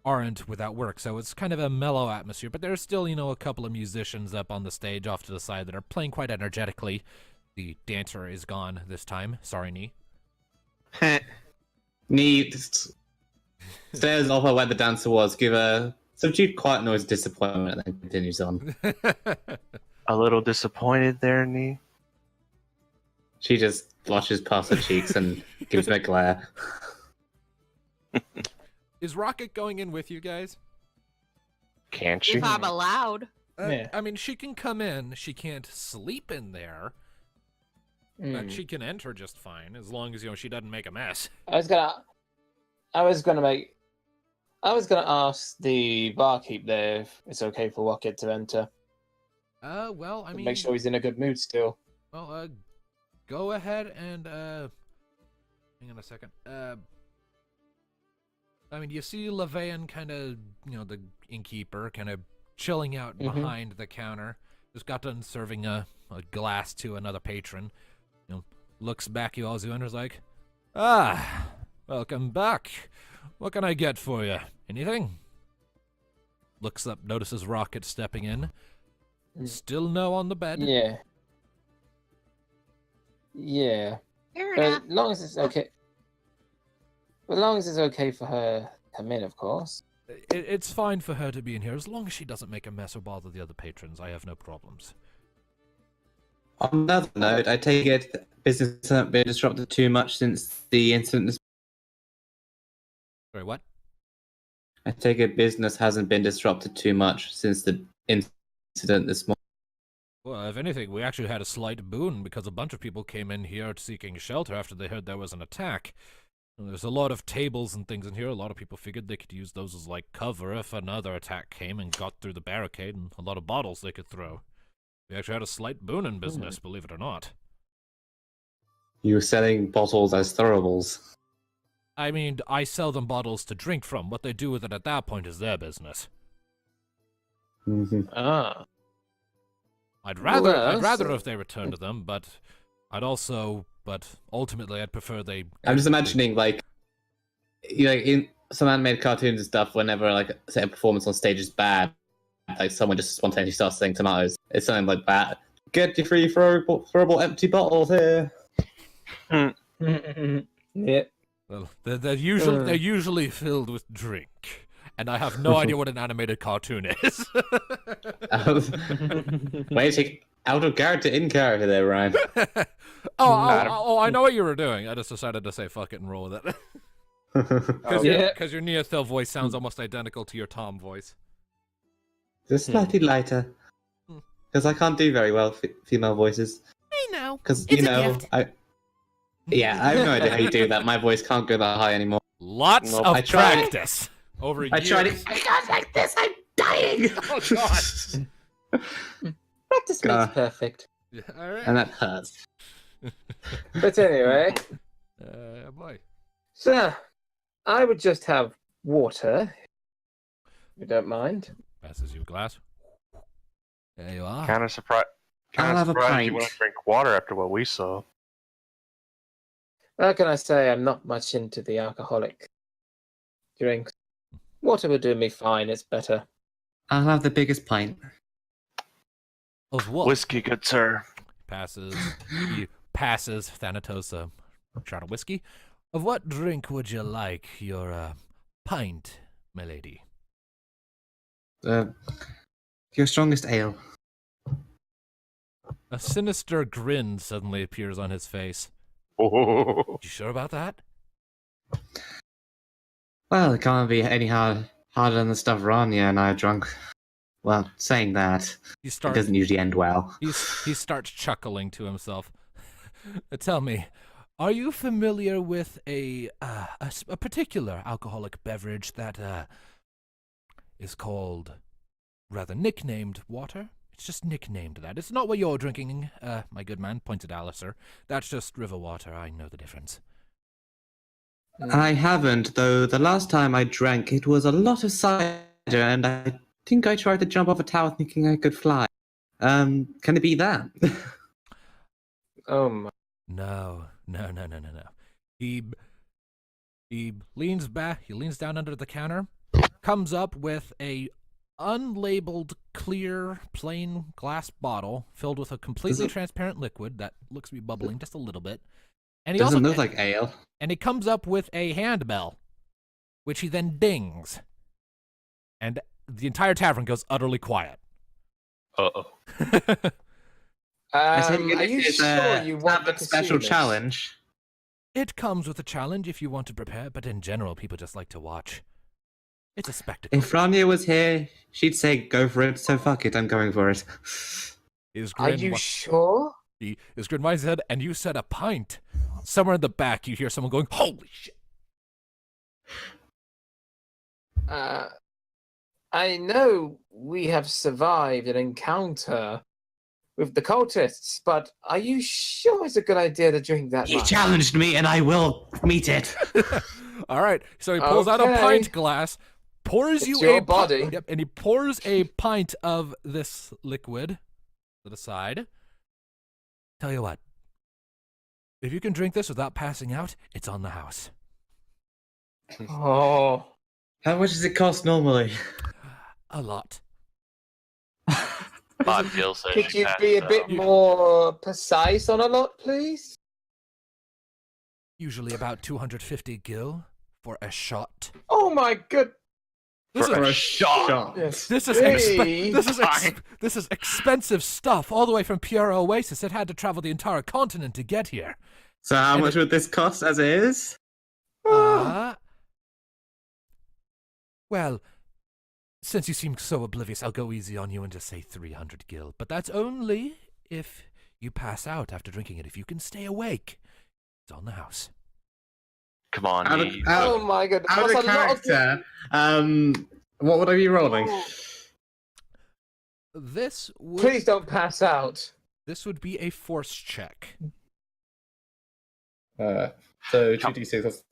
aren't without work, so it's kind of a mellow atmosphere. But there's still a couple of musicians up on the stage off to the side that are playing quite energetically. The dancer is gone this time. Sorry, Nee. Nee stares off at where the dancer was, give a subdued quiet noise of disappointment, and then continues on. A little disappointed there, Nee. She just flushes past her cheeks and gives me a glare. Is Rocket going in with you guys? Can't she? If I'm allowed. Yeah. I mean, she can come in. She can't sleep in there. But she can enter just fine, as long as she doesn't make a mess. I was gonna ask the barkeep there if it's okay for Rocket to enter. Well, I mean, Make sure he's in a good mood still. Well, go ahead and hang on a second. I mean, you see Levain kind of, the innkeeper, kind of chilling out behind the counter. Just got done serving a glass to another patron. Looks back you all as you enters like, welcome back. What can I get for you? Anything? Looks up, notices Rocket stepping in. Still no on the bed. Yeah. Yeah. Fair But enough. as long as it's okay. As long as it's okay for her to come in, of course. It's fine for her to be in here, as long as she doesn't make a mess or bother the other patrons. I have no problems. On another note, I take it business hasn't been disrupted too much since the incident. Sorry, what? I take it business hasn't been disrupted too much since the incident this morning. Well, if anything, we actually had a slight boon because a bunch of people came in here seeking shelter after they heard there was an attack. And there's a lot of tables and things in here. A lot of people figured they could use those as, cover if another attack came and got through the barricade, and a lot of bottles they could throw. We actually had a slight boon in business, believe it or not. You were selling bottles as throwables. I mean, I sell them bottles to drink from. What they do with it at that point is their business. Ah. I'd rather so- if they returned to them, but ultimately I'd prefer they... I'm just imagining, in some animated cartoons and stuff, whenever, say, a performance on stage is bad, someone just spontaneously starts selling tomatoes. It's something like that. Get your free throwable empty bottles here. Yeah. Well, they're usually filled with drink, and I have no idea what an animated cartoon is. Wait, out of character, in character there, Ryan. I know what you were doing. I just decided to say fuck it and roll with it. Because your Neothil voice sounds almost identical to your Tom voice. Just slightly lighter. Because I can't do very well female voices. I know. Because, It's a gift. I have no idea how you do that. My voice can't go that high anymore. Lots Nope. of I tried. practice over years. I tried it. I got like this. I'm dying. Oh God! Practice makes perfect. Yeah, all right. And that hurts. But anyway, Boy. so I would just have water, if you don't mind. Passes you a glass. There you are. Kind of surprised. I'll have a surprised you pint. want to drink water after what we saw. How can I say I'm not much into the alcoholic drinks? Water would do me fine. It's better. I'll have the biggest pint. Of what? Whiskey, good sir. He passes Thanatos a shot of whiskey. Of what drink would you like your pint, milady? Your strongest ale. A sinister grin suddenly appears on his face. Oh. You sure about that? Well, it can't be any harder than the stuff Rania and I are drunk. Well, saying that, it doesn't usually end well. He starts chuckling to himself. Tell me, are you familiar with a particular alcoholic beverage that is called, rather nicknamed, water? It's just nicknamed that. It's not what you're drinking, my good man, pointed Alistair. That's just river water. I know the difference. I haven't, though the last time I drank it was a lot of cider, and I think I tried to jump off a tower thinking I could fly. Can it be that? Oh my. No. He leans back, he leans down under the counter, comes up with a unlabeled, clear, plain glass bottle filled with a completely transparent liquid that looks to be bubbling just a little bit. And he Doesn't look like ale. And he comes up with a handbell, which he then dings. And the entire tavern goes utterly quiet. Uh-oh. Are you sure you want a special challenge? It comes with a challenge if you want to prepare, but in general, people just like to watch. It's a spectacle. If Rania was here, she'd say, go for it, so fuck it, I'm going for it. Are you sure? His grin winds his head, and you said a pint. Somewhere in the back, you hear someone going, holy shit. I know we have survived an encounter with the cultists, but are you sure it's a good idea to drink that He much? challenged me, and I will meet it. All right, so he pulls out a pint glass, pours you your a body. Yep, and he pours a pint of this liquid to the side. Tell you what, if you can drink this without passing out, it's on the house. Oh. How much does it cost normally? A lot. Gil says Could you passed be a bit out. more precise on a lot, please? Usually about 250 gil for a shot. Oh my good. This For is a shot. Yes. This is this is expensive stuff, all the way from Pierre Oasis. It had to travel the entire continent to get here. So how much would this cost as it is? Well, since you seem so oblivious, I'll go easy on you and just say 300 gil. But that's only if you pass out after drinking it. If you can stay awake, it's on the house. Come on, Out of- Neve. out- Oh my god. Out That's of a lot of- character, what would I be rolling? This would Please don't pass out. this would be a force check. So 2d6, that's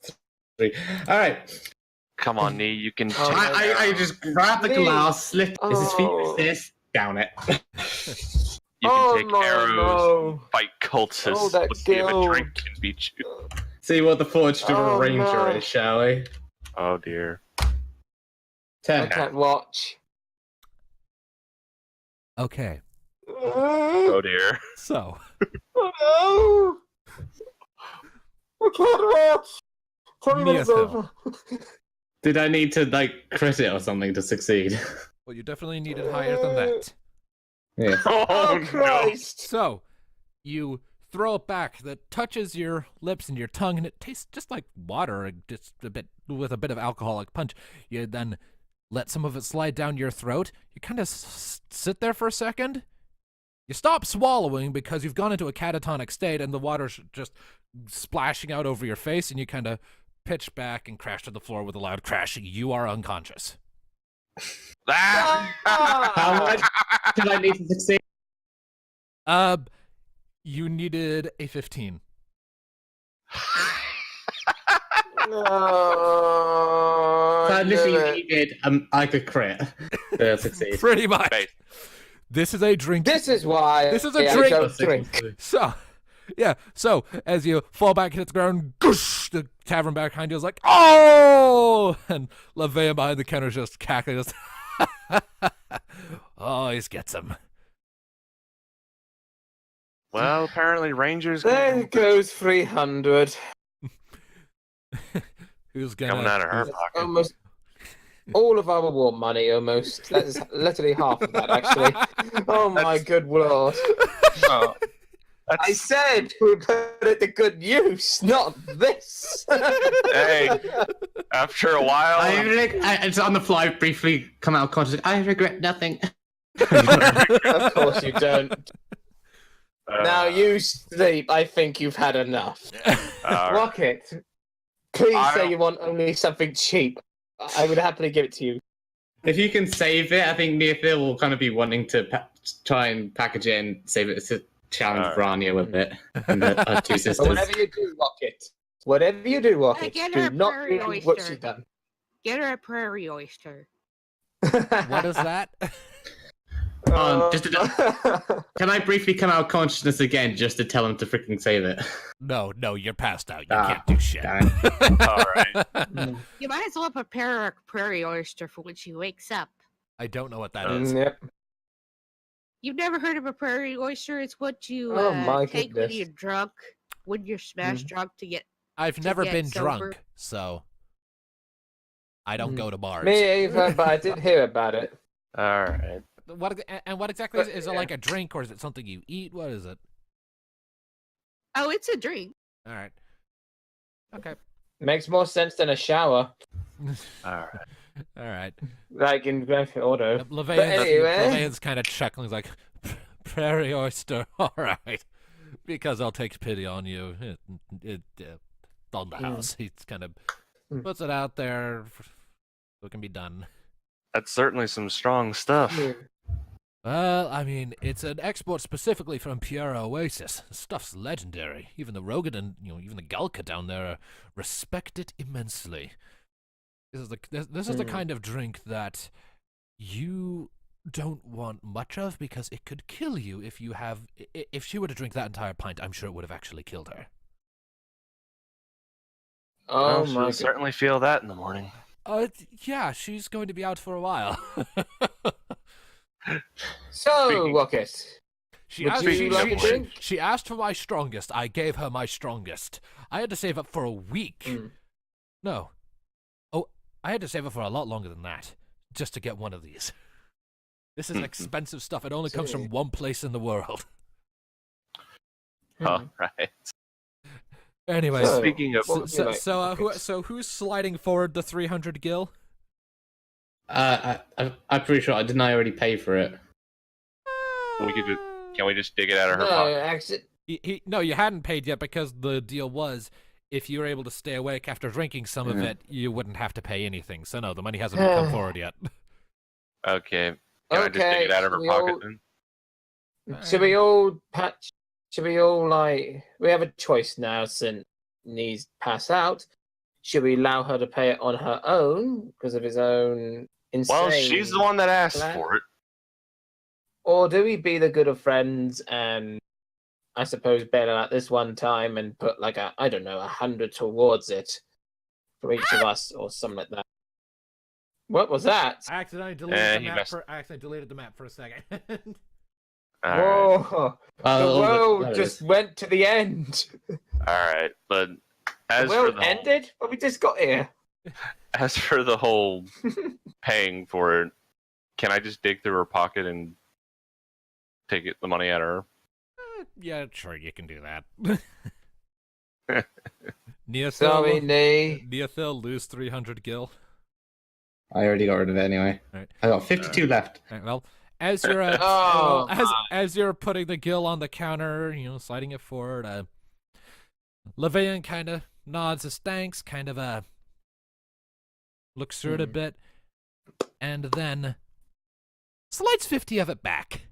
3. Alright. Come on, Nee. You can take Oh, I just grab the Please. glass, slip this is Oh. this, down it. you Oh can take my arrows, no. fight cultists. Oh, that Let's see if a guild. drink can beat you. See what the fortune of Oh, a ranger no. is, shall we? Oh dear. 10. I can't watch. Okay, Oh dear. so Oh no! I can't watch. Tell me when it's Neophil. over. Did I need to, crit it or something to succeed? well, you definitely needed higher than that. Yeah. Oh, no. Christ! So, you throw it back. That touches your lips and your tongue, and it tastes just like water, just a bit with a bit of alcoholic punch. You then let some of it slide down your throat. You kind of sit there for a second. You stop swallowing because you've gone into a catatonic state, and the water's just splashing out over your face, and you kind of pitch back and crash to the floor with a loud crash. You are unconscious. How much did I need to succeed? You needed a 15. No, So I I literally did it. needed like a crit to succeed. Pretty much. Base. This is a drink. This is why This is a I drink. don't drink. So, yeah. So as you fall back hit the ground, goosh, the tavern back behind you is like, oh! And Levean behind the counter is just cackling. Just always gets him. Well, apparently Rangers There goes 300. Who's coming gonna? out of her That's pocket. almost all of our war money, almost. That's literally half of that, actually. Oh my good lord. Oh, I that's, said we put it to good use, not this. hey, after a while, It's on the fly. Briefly come out of consciousness. I regret nothing. Of course you don't. uh, Now you sleep. I think you've had enough. all right. Rocket, please I say don't- you want only something cheap. I would happily give it to you. If you can save it, I think Neophil will kind of be wanting to try and package it and save it to challenge Alright. Vrania with it and her two But sisters. whatever you do, Rocket. Whatever you do, Rocket, get her do not prairie do what oyster. she's done. Get her a prairie oyster. What is that? Can I briefly come out of consciousness again just to tell him to freaking save it? No, you're passed out. You Ah, can't do shit. damn All right. You might as well prepare her a prairie oyster for when she wakes up. I don't know what that is. Yep. You've never heard of a prairie oyster? It's what you Oh my take when goodness. you're drunk, when you're smash drunk to get. I've To never get been sober. drunk, so I don't go to bars. Me either, but I did hear about it. All right. What exactly is it? Is it like a drink or is it something you eat? What is it? Oh, it's a drink. All right. Okay. Makes more sense than a shower, All right. All right. like in Grand Theft Auto. Levean's anyway. kind of chuckling, he's like, prairie oyster, all right, because I'll take pity on you. On the house, he's kind of Mm. puts it out there, so it can be done. That's certainly some strong stuff. Well, I mean, it's an export specifically from Piera Oasis. The stuff's legendary. Even the Rogadin, even the Galka down there respect it immensely. This is the kind of drink that you don't want much of because it could kill you if she were to drink that entire pint. I'm sure it would have actually killed her. Oh Well, my she'll god. certainly feel that in the morning. Yeah, she's going to be out for a while. So, Speaking- Rocket, She would asked, you she, like she- a she- drink? she asked for my strongest. I gave her my strongest. I had to save up for a week. Mm. No. Oh, I had to save up for a lot longer than that just to get one of these. This is expensive stuff. It only comes from one place in the world. All right. Anyway, So- Speaking of, What would you like, Rocket? who's sliding forward the 300 gil? I'm pretty sure. Didn't I already pay for it? can we just dig it out of her No, pocket? actually, No, you hadn't paid yet because the deal was if you were able to stay awake after drinking some of it, you wouldn't have to pay anything. So no, the money hasn't come forward yet. Okay. Can I just dig it out of her we pocket all- then? Should we all patch? Should we all we have a choice now since Nee's pass out? Should we allow her to pay it on her own because of his own insane? Well, she's the one that asked plan? for it. Or do we be the good of friends and I suppose bail her out this one time and put like I don't know, 100 towards it for each of us or something like that? What was that? I accidentally deleted the map for a second. All right. Whoa! Oh, The world that just is- went to the end. All right. But The as for world the whole, ended, but we just got here. as for the whole paying for it, can I just dig through her pocket and take the money out of her? Yeah, sure, you can do that. Neothil, Sorry, Nee. Neothil, lose 300 gil. I already got rid of it anyway. Right. I got 52 left. Right, well, as you're Oh, as you're putting the gil on the counter, sliding it forward, Levean kind of nods his thanks, kind of looks through it a bit. and then slides 50 of it back.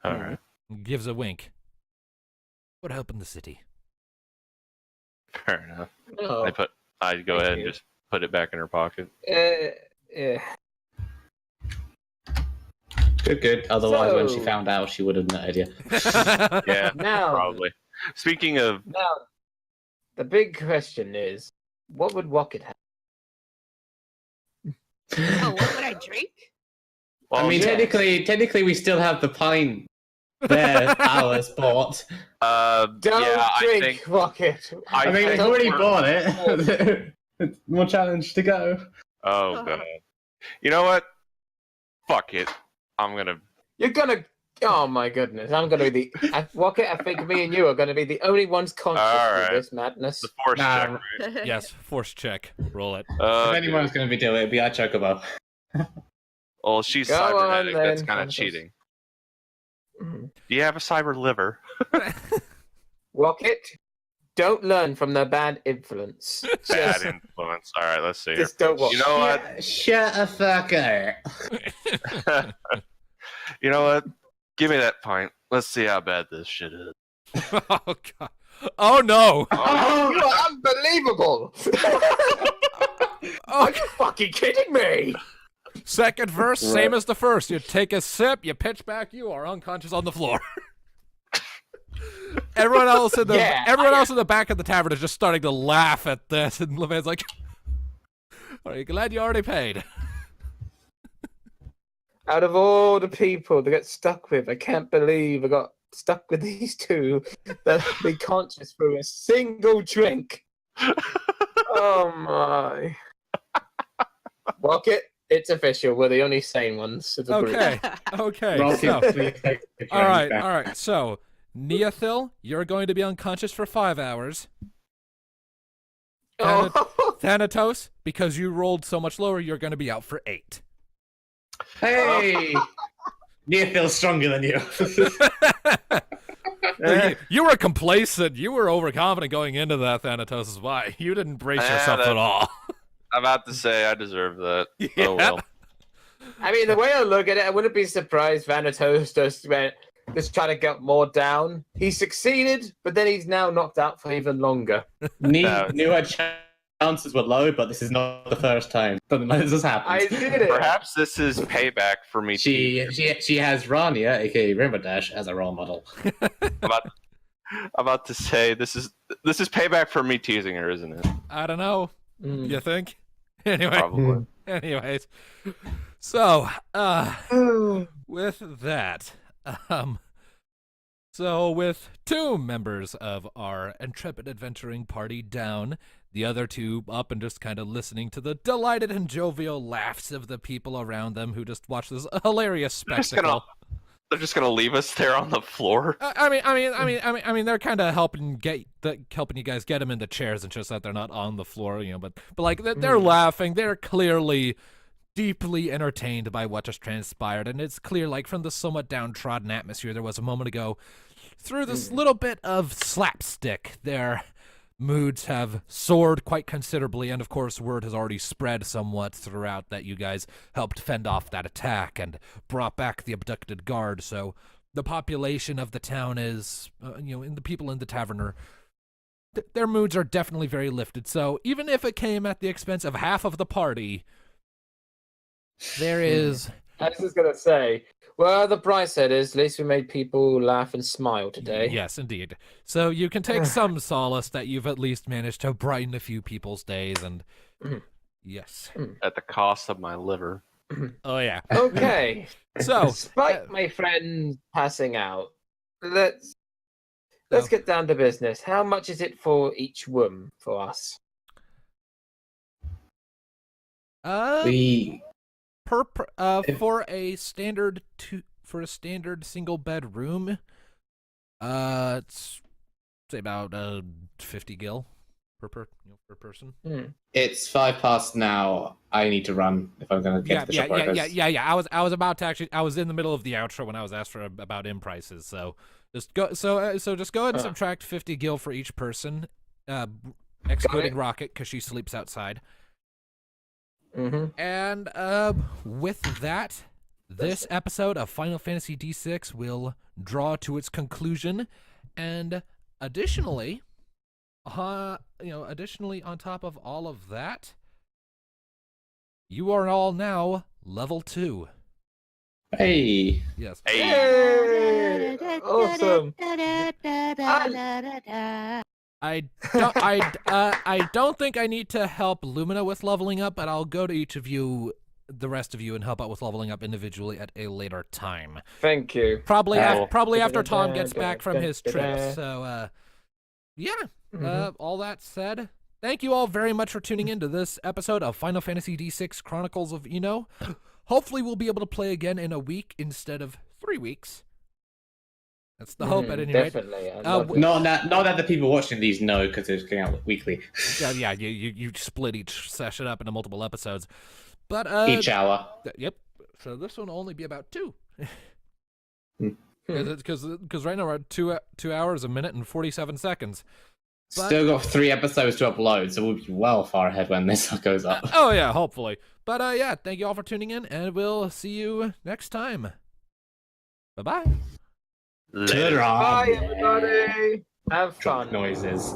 All right. Gives a wink. Would help in the city. Fair enough. Oh, I go Thank ahead and you. just put it back in her pocket. yeah. Good. Otherwise, when she So- found out, she would have nutted you. Yeah, Now, probably. Speaking of, now, the big question is, what would Rocket have? Oh, what would I drink? well, I mean, yes. technically, we still have the pint there, ours bought. Don't yeah, drink, I think Rocket. I mean, think we've already we're- bought it. More challenge to go. Oh god. You know what? Fuck it. I'm gonna. You're gonna. Oh my goodness! I'm gonna be the Rocket. I think me and you are gonna be the only ones conscious Alright. of this madness. The force check. Nah, Right? Yes, force check. Roll it. Oh, if anyone's going to be doing it, it'd be our Chocobo. well, she's Go on, cybernetic. That's then, kind of Chronicles. cheating. Mhm. Do you have a cyber liver? Rocket, don't learn from their bad influence. Bad Just, influence. All right, let's see. Here. just don't watch. You know what? Shut the fuck up. You know what? Give me that pint. Let's see how bad this shit is. Oh god. Oh no. You are unbelievable! Oh, Are you fucking kidding me? second verse, same as the first. You take a sip, you pitch back, you are unconscious on the floor. Everyone else in the Yeah, else in the back of the tavern is just starting to laugh at this, and Levan's like, "Are you glad you already paid?" Out of all the people that get stuck with, I can't believe I got stuck with these two that be conscious through a single drink. Oh my. Rocket, it's official. We're the only sane ones of the group. Okay, okay. Rocket, So, please take the all right, back. all right. So, Neothil, you're going to be unconscious for 5 hours. Oh. Thanatos, because you rolled so much lower, you're going to be out for 8. Hey! Nia feels stronger than you. You were complacent. You were overconfident going into that, Thanatos, is why. You didn't brace Yeah, yourself at that- all. I'm about to say I deserve that. Yeah. Oh well. I mean, the way I look at it, I wouldn't be surprised Vanatos just trying to get more down. He succeeded, but then he's now knocked out for even longer. No. Knew her chances were low, but this is not the first time something like this has happened. I did it. Perhaps this is payback for me. She has Rania, aka River Dash, as a role model. I'm about to say this is payback for me teasing her, isn't it? I don't know. Mm. You think? Anyway. Probably. Anyways. So, with that, so with 2 members of our intrepid adventuring party down, the other 2 up and just kind of listening to the delighted and jovial laughs of the people around them who just watch this hilarious They're just spectacle. They're just gonna leave us there on the floor. I mean, they're kind of helping you guys get them into chairs and just that they're not on the floor, but like they're laughing. They're clearly deeply entertained by what just transpired, and it's clear, like from the somewhat downtrodden atmosphere there was a moment ago, through this little bit of slapstick, their moods have soared quite considerably, and of course word has already spread somewhat throughout that you guys helped fend off that attack and brought back the abducted guard. So the population of the town is, and the people in the tavern are, their moods are definitely very lifted. So even if it came at the expense of half of the party, there is... I was just going to say, well, the bright side is at least we made people laugh and smile today. Yes, indeed. So you can take some solace that you've at least managed to brighten a few people's days, and yes. At the cost of my liver. Oh, yeah. Okay. So, Despite my friend passing out, let's No. get down to business. How much is it for each room for us? We for a standard single bed room, it's say about 50 gil per person. it's 5 past now. I need to run if I'm going to get to the shop workers. Yeah. I was about to I was in the middle of the outro when I was asked for about in prices. So just go. So just go ahead and subtract 50 gil for each person, excluding Rocket because she sleeps outside. And with that, this episode of Final Fantasy D6 will draw to its conclusion, and additionally, additionally on top of all of that, you are all now level 2. Hey. Yes. Hey. Awesome. I don't think I need to help Lumina with leveling up, but I'll go to each of you, the rest of you, and help out with leveling up individually at a later time. Thank you. Probably Oh. probably after Tom gets back from his trip. So all that said, thank you all very much for tuning in to this episode of Final Fantasy D6 Chronicles of Eno. Hopefully we'll be able to play again in a week instead of 3 weeks. That's the hope at any rate. Definitely. Not that the people watching these know, because it's going out weekly. Yeah, you split each session up into multiple episodes. But Each hour. Yep. So this one will only be about 2. Hmm. Because right now we're at 2 hours, a minute, and 47 seconds. But, Still got 3 episodes to upload, so we'll be well far ahead when this goes up. Oh yeah, hopefully. But yeah, thank you all for tuning in, and we'll see you next time. Bye-bye. Later. Bye, everybody. Have Drop fun. noises.